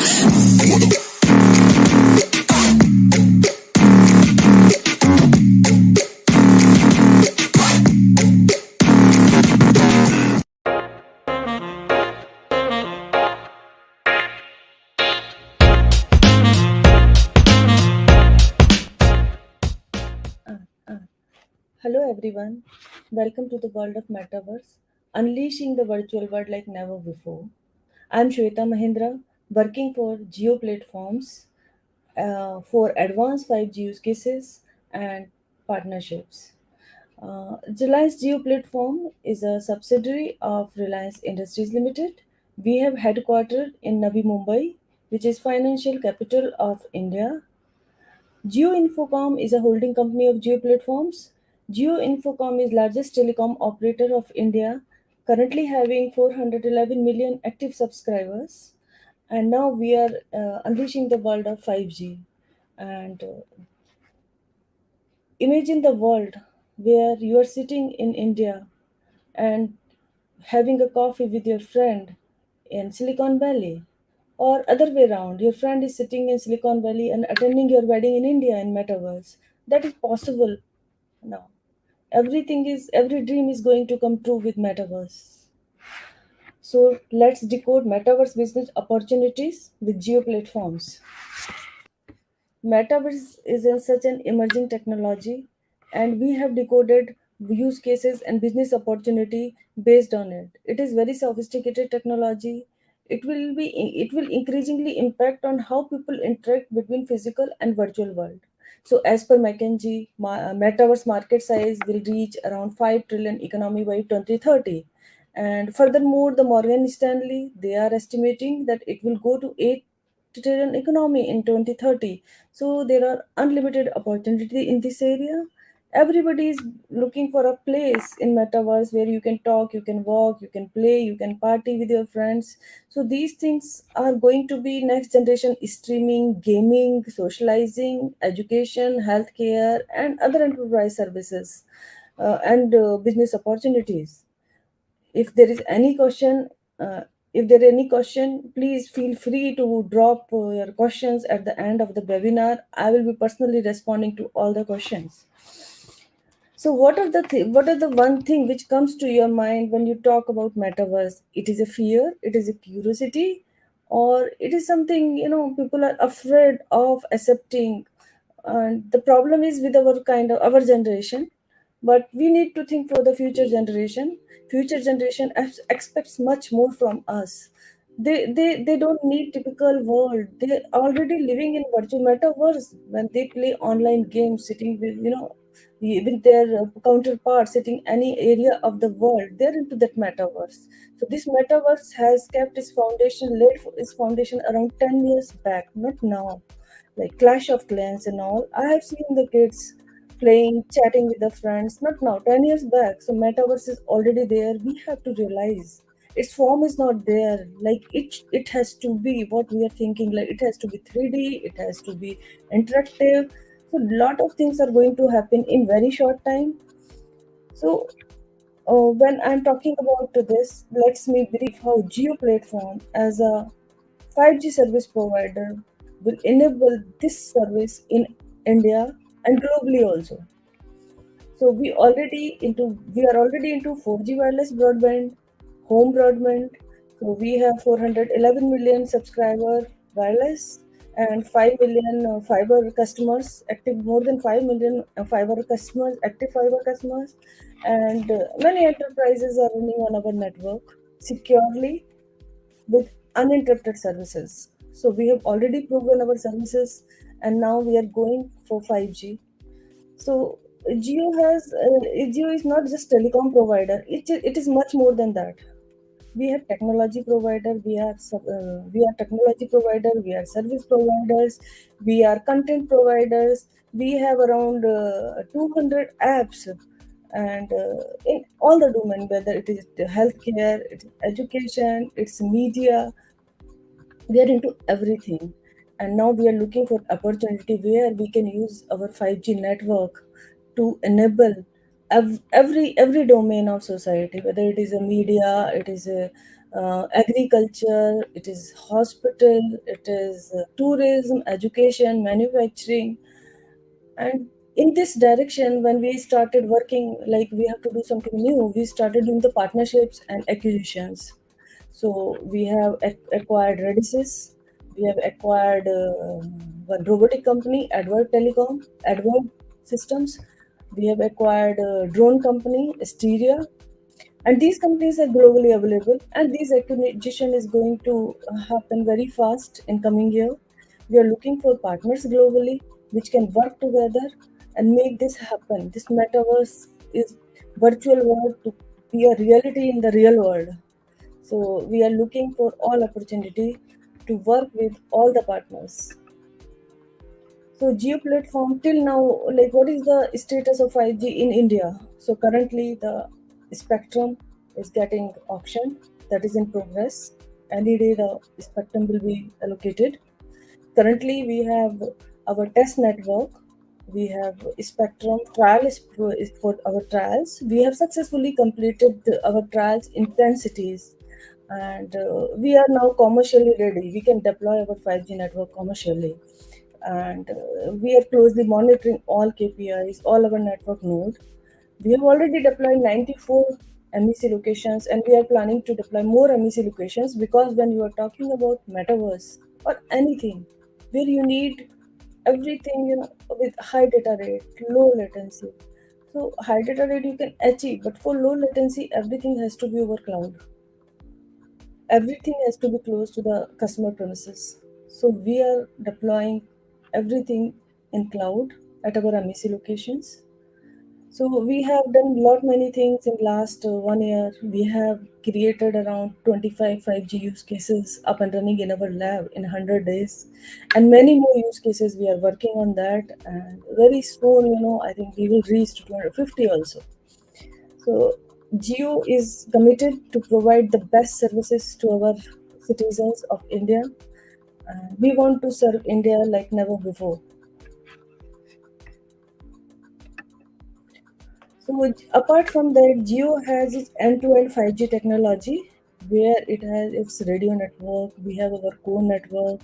Uh, uh, Hello everyone, welcome to the world of Metaverse, unleashing the virtual world like never before. I'm Shweta Mahendra, working for JIO platforms for advanced 5G use cases and partnerships. Reliance JIO platform is a subsidiary of Reliance Industries Limited. We have headquartered in Navi Mumbai, which is financial capital of India. Jio Infocom is a holding company of Jio Platforms. Jio Infocom is largest telecom operator of India, currently having 411 million active subscribers. And now we are unleashing the world of 5G. And imagine the world where you are sitting in India and having a coffee with your friend in Silicon Valley, or other way around, your friend is sitting in Silicon Valley and attending your wedding in India in Metaverse. That is possible now. Every dream is going to come true with Metaverse. So let's decode Metaverse business opportunities with geo platforms. Metaverse is such an emerging technology, and we have decoded use cases and business opportunity based on it. It is very sophisticated technology. It will increasingly impact on how people interact between physical and virtual world. So, as per McKinsey, Metaverse market size will reach around 5 trillion economy by 2030. And furthermore, the Morgan Stanley, they are estimating that it will go to 8 trillion economy in 2030. So there are unlimited opportunity in this area. Everybody is looking for a place in metaverse where you can talk, you can walk, you can play, you can party with your friends. So these things are going to be next generation: streaming, gaming, socializing, education, healthcare, and other enterprise services and business opportunities. If there is any question, uh, if there any question, please feel free to drop your questions at the end of the webinar. I will be personally responding to all the questions. So what are the one thing which comes to your mind when you talk about metaverse? It is a fear, it is a curiosity, or it is something, people are afraid of accepting. And the problem is with our kind of our generation, but we need to think for the future generation. Future generation expects much more from us. They don't need typical world. They already living in virtual metaverse when they play online games, sitting with with their counterparts sitting any area of the world. They're into that metaverse. So this metaverse has kept its foundation, laid its foundation around 10 years back, not now. Like Clash of Clans and all, I have seen the kids playing, chatting with the friends, not now, 10 years back. So metaverse is already there. We have to realize its form is not there. Like it has to be what we are thinking. Like it has to be 3D, it has to be interactive. So lot of things are going to happen in very short time. So when I'm talking about this, let's me brief how Geo Platform as a 5G service provider will enable this service in India and globally also. So we are already into 4G wireless broadband, home broadband. So we have 411 million subscriber wireless and 5 million fiber customers active, more than 5 million fiber customers, active fiber customers, and many enterprises are running on our network securely with uninterrupted services. So we have already proven our services, and now we are going for 5G. So Jio is not just telecom provider. It is much more than that. We have technology provider. We are technology provider. We are service providers. We are content providers. We have around 200 apps, and in all the domain, whether it is the healthcare, it's education, it's media, we are into everything. And now we are looking for opportunity where we can use our 5G network to enable every domain of society, whether it is a media, it is a agriculture, it is hospital, it is tourism, education, manufacturing. And in this direction, when we started working, like we have to do something new, we started doing the partnerships and acquisitions. So we have acquired Redisys, we have acquired one robotic company, Advert Telecom, Advert Systems. We have acquired a drone company, Asteria, and these companies are globally available, and this acquisition is going to happen very fast in coming year. We are looking for partners globally which can work together and make this happen. This metaverse is virtual world to be a reality in the real world. So we are looking for all opportunity to work with all the partners. So Geo platform till now, like what is the status of 5G in India? So currently the spectrum is getting auctioned, that is in progress. Any day the spectrum will be allocated. Currently we have our test network. We have spectrum trial is for our trials. We have successfully completed our trials in 10 cities, and we are now commercially ready. We can deploy our 5G network commercially, and we are closely monitoring all KPIs, all our network nodes. We have already deployed 94 MEC locations, and we are planning to deploy more MEC locations, because when you are talking about metaverse or anything where you need everything, with high data rate, low latency. So high data rate you can achieve, but for low latency, everything has to be over cloud. Everything has to be close to the customer premises. So we are deploying everything in cloud at our MEC locations. So we have done lot many things in last 1 year. We have created around 25 5G use cases up and running in our lab in 100 days, and many more use cases we are working on that. And very soon, I think we will reach to 250 also. So JIO is committed to provide the best services to our citizens of India. And we want to serve India like never before. So apart from that, Jio has its end-to-end 5G technology, where it has its radio network. We have our core network,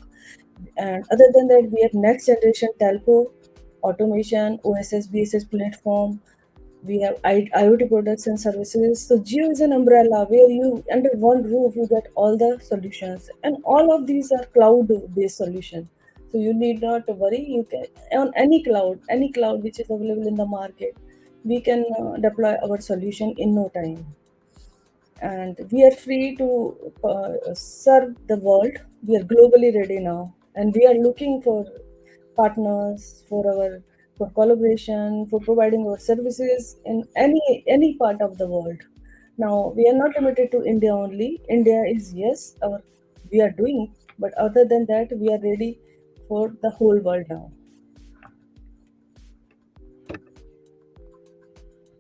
and other than that, we have next generation telco, automation, OSS, BSS platform. We have IoT products and services. So Jio is an umbrella where you under one roof you get all the solutions, and all of these are cloud-based solution. So you need not worry. You can on any cloud which is available in the market, we can deploy our solution in no time, and we are free to serve the world. We are globally ready now, and we are looking for partners for collaboration, for providing our services in any part of the world. Now we are not limited to India only. India is, yes, our we are doing, but other than that, we are ready for the whole world now.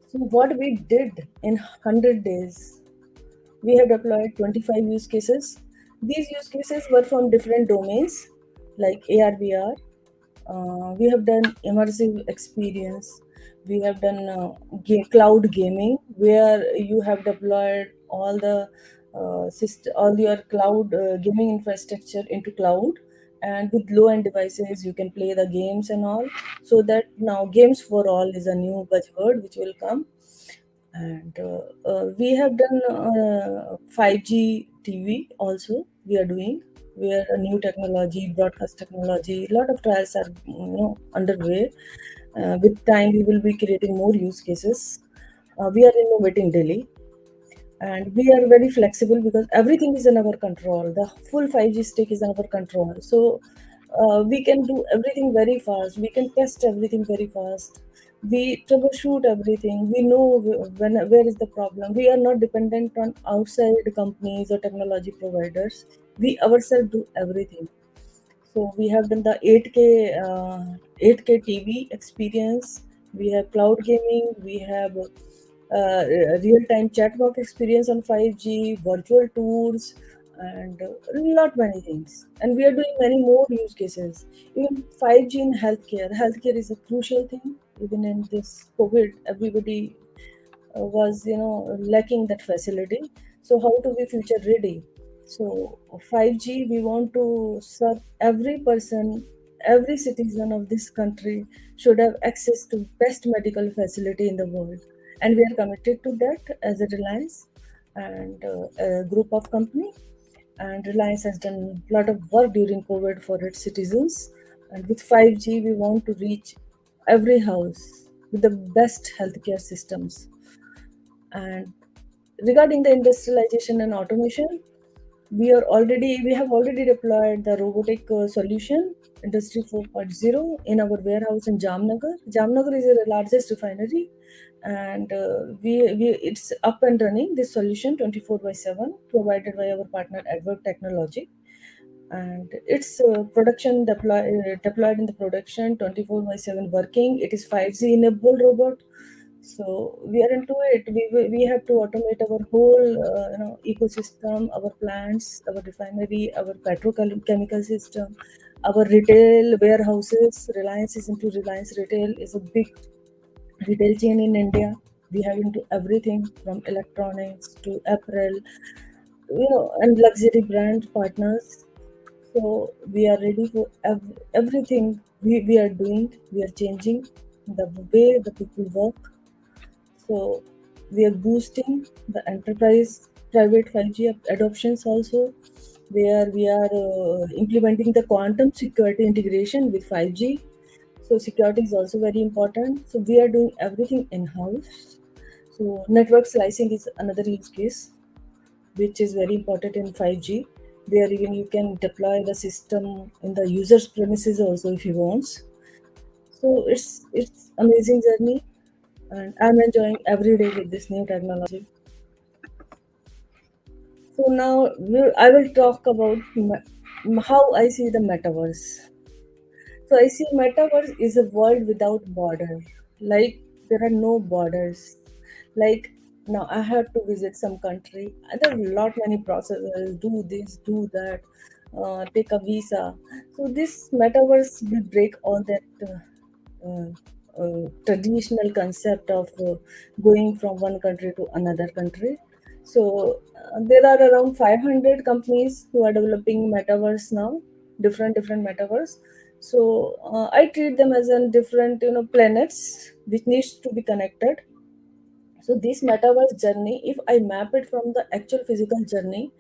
So what we did in 100 days, we have deployed 25 use cases. These use cases were from different domains like AR/VR. We have done immersive experience. We have done cloud gaming, where you have deployed all your cloud gaming infrastructure into cloud, and with low-end devices you can play the games and all. So that now games for all is a new buzzword which will come. And we have done 5G TV also. We are doing where a new technology, broadcast technology, a lot of trials are underway. With time, we will be creating more use cases. We are innovating daily, and we are very flexible because everything is in our control. The full 5G stack is in our control. So we can do everything very fast. We can test everything very fast. We troubleshoot everything. We know where is the problem. We are not dependent on outside companies or technology providers. We ourselves do everything. So we have done the 8K TV experience. We have cloud gaming. We have real-time chat box experience on 5G, virtual tours, and a lot many things. And we are doing many more use cases. Even 5G in healthcare. Healthcare is a crucial thing. Even in this COVID, everybody was lacking that facility. So how to be future ready? So 5G, we want to serve every person, every citizen of this country should have access to best medical facility in the world, and we are committed to that as a Reliance and a group of company. And Reliance has done a lot of work during COVID for its citizens. And with 5G, we want to reach every house with the best healthcare systems. And regarding the industrialization and automation, we have already deployed the robotic solution industry 4.0 in our warehouse in Jamnagar. Jamnagar is the largest refinery, and we it's up and running. This solution 24 by 7 provided by our partner Adverb Technology, and it's deployed in the production 24 by 7 working. It is 5G enabled robot, so we are into it. We have to automate our whole ecosystem, our plants, our refinery, our petrochemical system, our retail warehouses. Reliance is into Reliance Retail is a big retail chain in India. We have into everything from electronics to apparel, and luxury brand partners. So we are ready for everything we are doing. We are changing the way the people work. So we are boosting the enterprise private 5G adoptions also, where we are implementing the quantum security integration with 5G. So security is also very important. So we are doing everything in-house. So network slicing is another use case, which is very important in 5G, where even you can deploy the system in the user's premises also if he wants. So it's amazing journey, and I'm enjoying every day with this new technology. So now I will talk about how I see the metaverse. So I see metaverse is a world without border. Like there are no borders. Like now I have to visit some country. There are a lot many processes. Do this, do that, take a visa. So this metaverse will break all that traditional concept of going from one country to another country. So there are around 500 companies who are developing metaverse now, different metaverse. So I treat them as a different planets which needs to be connected. So this metaverse journey, if I map it from the actual physical journey,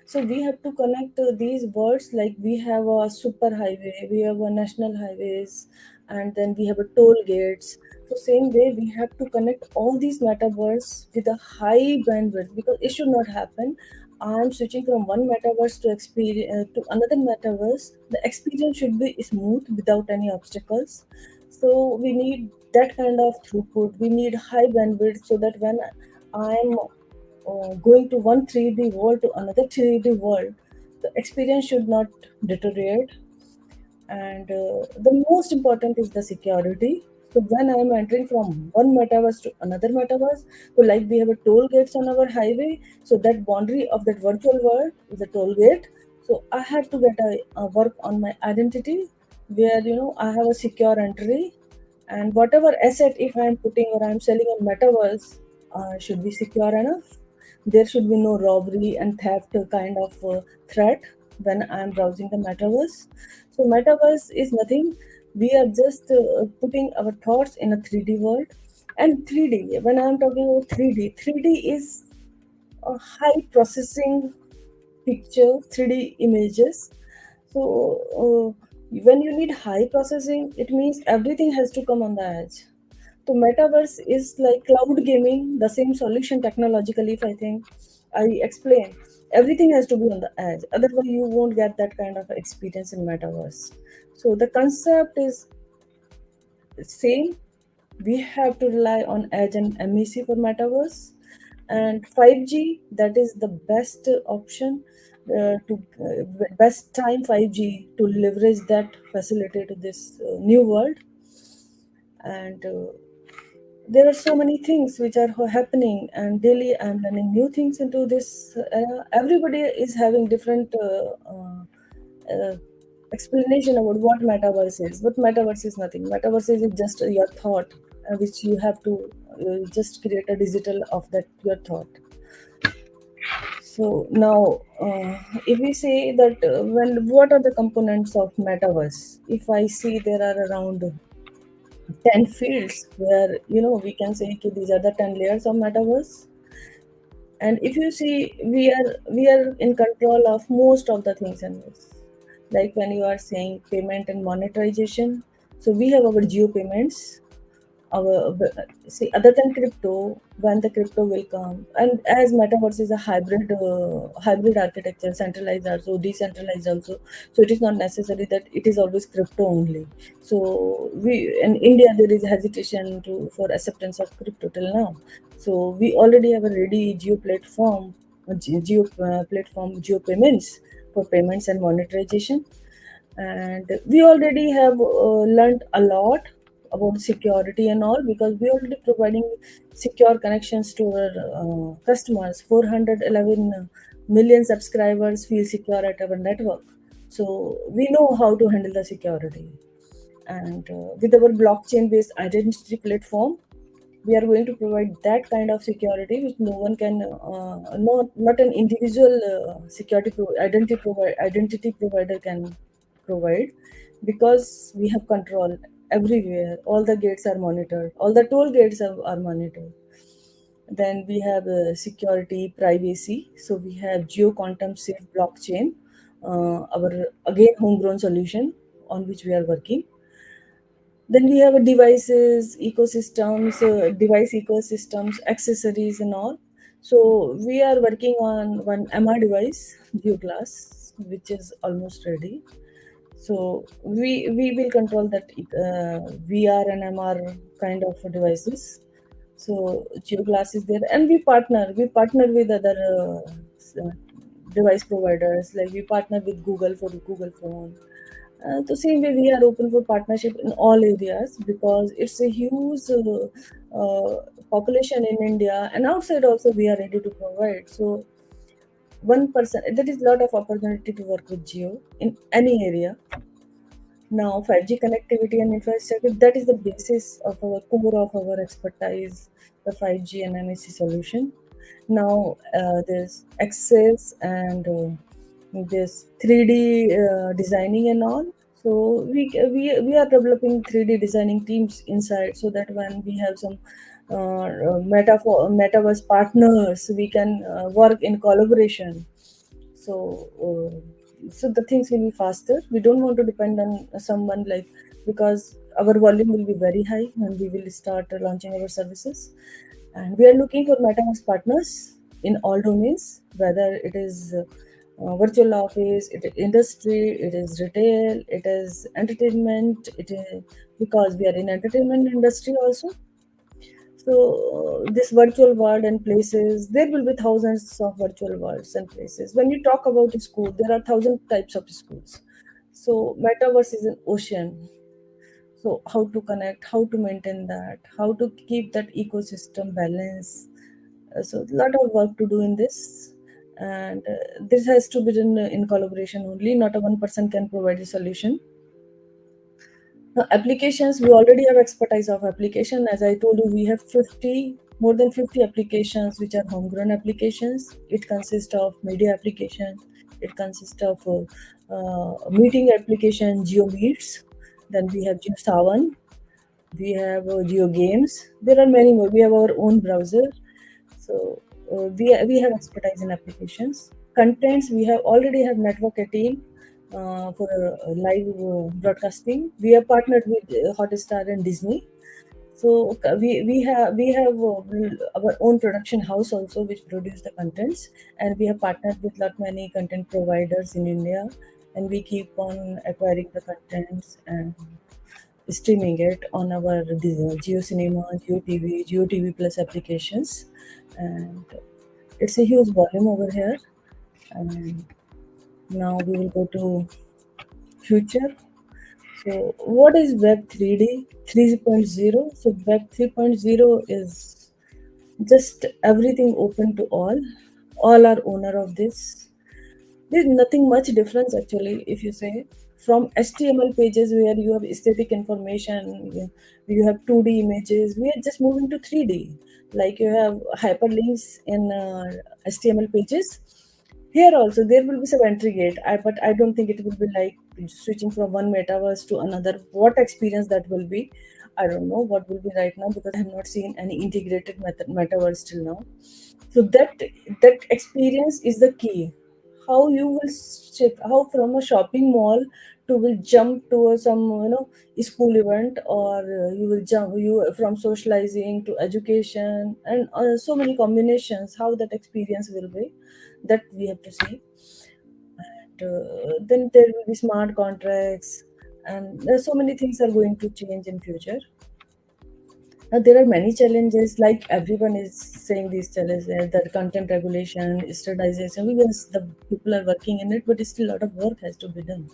so we have to connect these worlds. Like we have a super highway, we have a national highways, and then we have a toll gates. So same way we have to connect all these metaverse with a high bandwidth, because it should not happen I'm switching from one metaverse to experience to another metaverse. The experience should be smooth without any obstacles. So we need that kind of throughput. We need high bandwidth so that when I'm going to one 3D world to another 3D world, the experience should not deteriorate. And the most important is the security. So when I am entering from one metaverse to another metaverse, so like we have a toll gates on our highway, so that boundary of that virtual world is a toll gate. So I have to get a work on my identity, where I have a secure entry, and whatever asset if I am putting or I am selling on metaverse should be secure enough. There should be no robbery and theft kind of threat when I am browsing the metaverse. So metaverse is nothing. We are just putting our thoughts in a 3D world. And 3D, when I am talking about 3D, 3D is a high processing picture, 3D images. So when you need high processing, it means everything has to come on the edge. So metaverse is like cloud gaming, the same solution technologically. If I think I explain, everything has to be on the edge. Otherwise, you won't get that kind of experience in metaverse. So the concept is same. We have to rely on edge and MEC for metaverse, and 5G, that is the best option to best time 5G to leverage that facility to this new world. And there are so many things which are happening, and daily I'm learning new things into this. Everybody is having different uh, explanation about what metaverse is, but metaverse is nothing. Metaverse is just your thought, which you have to just create a digital of that your thought. So now, if we say that, when what are the components of metaverse? If I see there are around 10 fields where we can say, okay, these are the 10 layers of metaverse. And if you see, we are in control of most of the things in this. Like when you are saying payment and monetization, so we have our geo payments, our see, other than crypto, when the crypto will come, and as metaverse is a hybrid architecture, centralized also, decentralized also, so it is not necessary that it is always crypto only. So we in India there is hesitation to for acceptance of crypto till now. So we already have a ready geo platform, geo payments for payments and monetization. And we already have learned a lot about security and all, because we already providing secure connections to our customers. 411 million subscribers feel secure at our network, so we know how to handle the security. And with our blockchain based identity platform, we are going to provide that kind of security which no one can, not an individual identity provider can provide, because we have control everywhere. All the gates are monitored, all the toll gates are monitored. Then we have security, privacy. So we have geo quantum safe blockchain, our again homegrown solution on which we are working. Then we have a device ecosystems, accessories, and all. So we are working on one MR device, View Glass, which is almost ready. So we will control that VR and MR kind of devices. So Geo Glass is there, and we partner with other device providers. Like we partner with Google for Google Phone. The same way, we are open for partnership in all areas, because it's a huge population in India and outside also. We are ready to provide. So 1%, there is a lot of opportunity to work with Geo in any area. Now, 5G connectivity and infrastructure, that is the basis of our core of our expertise, the 5G and NEC solution. Now, there's access and this 3D designing and all. So we are developing 3D designing teams inside, so that when we have some metaverse partners, we can work in collaboration. So so the things will be faster. We don't want to depend on someone, like, because our volume will be very high when we will start launching our services. And we are looking for metaverse partners in all domains, whether it is virtual office, it is industry, it is retail, it is entertainment, it is, because we are in entertainment industry also. So this virtual world and places, there will be thousands of virtual worlds and places. When you talk about school, there are thousand types of schools. So metaverse is an ocean. So how to connect, how to maintain that, how to keep that ecosystem balance. So a lot of work to do in this. And this has to be done in collaboration only. Not a one person can provide a solution. Now, applications, we already have expertise of application. As I told you, we have more than 50 applications which are homegrown applications. It consists of media application. It consists of meeting application, Geo Meets. Then we have Geo Savan. We have Geo Games. There are many more. We have our own browser. So we have expertise in applications. Contents, we have already have network a team for live broadcasting. We are partnered with Hotstar and Disney. So we have our own production house also, which produce the contents, and we have partnered with lot many content providers in India, and we keep on acquiring the contents and streaming it on our Geo Cinema, Geo TV Plus applications, and it's a huge volume over here. And now we will go to future. So what is Web 3D 3.0? So Web 3.0 is just everything open to all. All are owner of this. There's nothing much difference actually, if you say, from HTML pages where you have static information, you have 2D images. We are just moving to 3D. Like you have hyperlinks in HTML pages. Here also there will be some entry gate, but I don't think it will be like switching from one metaverse to another. What experience that will be, I don't know what will be right now, because I have not seen any integrated metaverse till now. So that experience is the key. How you will shift, how from a shopping mall to will jump to some school event, or you will jump you from socializing to education, and so many combinations. How that experience will be, that we have to see. And then there will be smart contracts, and there's so many things are going to change in future. There are many challenges, like everyone is saying these challenges, that content regulation, standardization, because the people are working in it, but still a lot of work has to be done.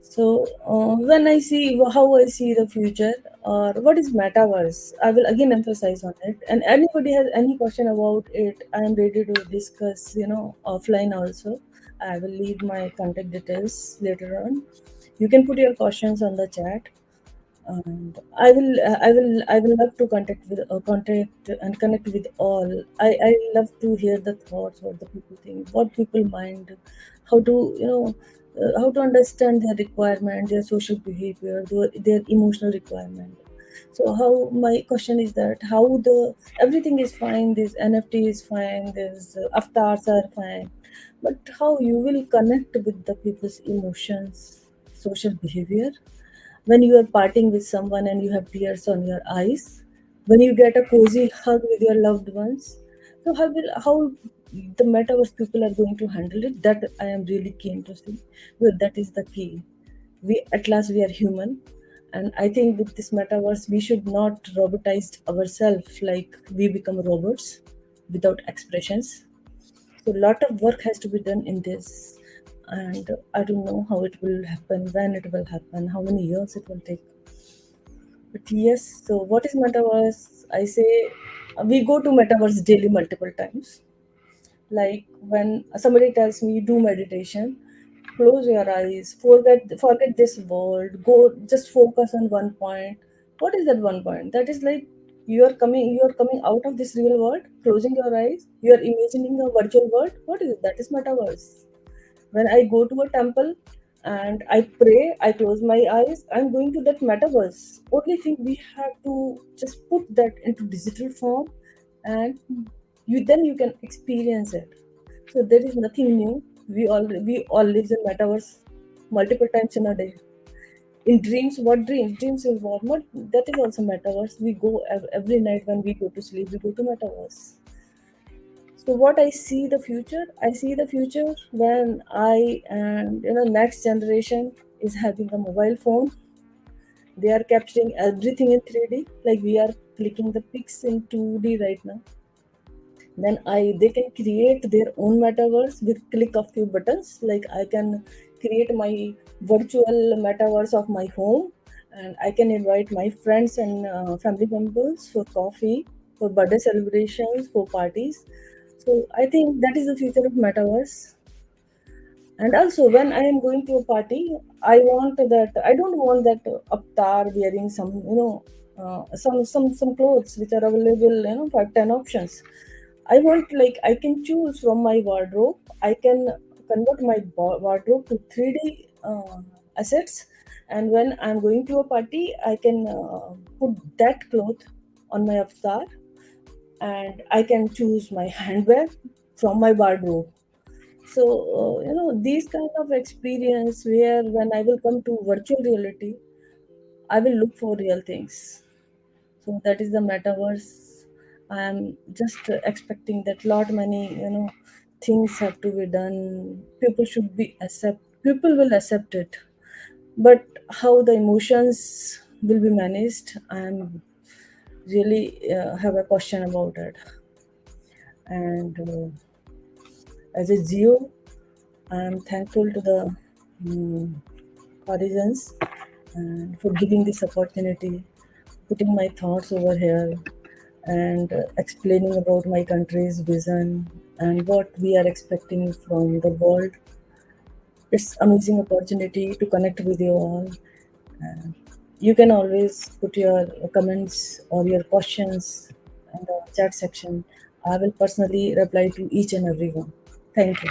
So when I see how I see the future, or what is metaverse, I will again emphasize on it. And anybody has any question about it, I am ready to discuss, offline also. I will leave my contact details later on. You can put your questions on the chat, and I will love to contact and connect with all. I love to hear the thoughts, what the people think, what people mind, how to how to understand their requirement, their social behavior, their emotional requirement. So how, my question is that how the everything is fine, this NFT is fine, this avatars are fine, but how you will connect with the people's emotions, social behavior, when you are parting with someone and you have tears on your eyes, when you get a cozy hug with your loved ones. So how the metaverse people are going to handle it? That I am really keen to see. Well, that is the key. We at last we are human, and I think with this metaverse we should not robotize ourselves like we become robots without expressions. So a lot of work has to be done in this, and I don't know how it will happen, when it will happen, how many years it will take. But yes, so what is metaverse? I say we go to metaverse daily multiple times. Like when somebody tells me do meditation, close your eyes, forget this world, go just focus on one point. What is that one point? That is like you are coming out of this real world, closing your eyes, you are imagining a virtual world. What is it? That is metaverse. When I go to a temple and I pray, I close my eyes, I'm going to that metaverse. Only thing we have to just put that into digital form, and you can experience it. So there is nothing new. We all live in metaverse multiple times in a day. In dreams, what dreams? Dreams is what? That is also metaverse. We go every night when we go to sleep. We go to metaverse. So what I see the future, I see the future when I and next generation is having a mobile phone. They are capturing everything in 3D, like we are clicking the pics in 2D right now. Then they can create their own metaverse with click of few buttons. Like I can create my virtual metaverse of my home, and I can invite my friends and family members for coffee, for birthday celebrations, for parties. So I think that is the future of metaverse. And also, when I am going to a party, I don't want that avatar wearing some some clothes which are available, for 10 options. I want, like, I can choose from my wardrobe. I can convert my wardrobe to 3D assets, and when I'm going to a party, I can put that cloth on my avatar, and I can choose my handbag from my wardrobe. So these kind of experience, where when I will come to virtual reality, I will look for real things. So that is the metaverse. I am just expecting that lot many things have to be done. People will accept it, but how the emotions will be managed, I am really have a question about it. And as a JIO, I am thankful to the mm, horizons and for giving this opportunity, putting my thoughts over here, and explaining about my country's vision and what we are expecting from the world. It's amazing opportunity to connect with you all. And you can always put your comments or your questions in the chat section. I will personally reply to each and every one. Thank you.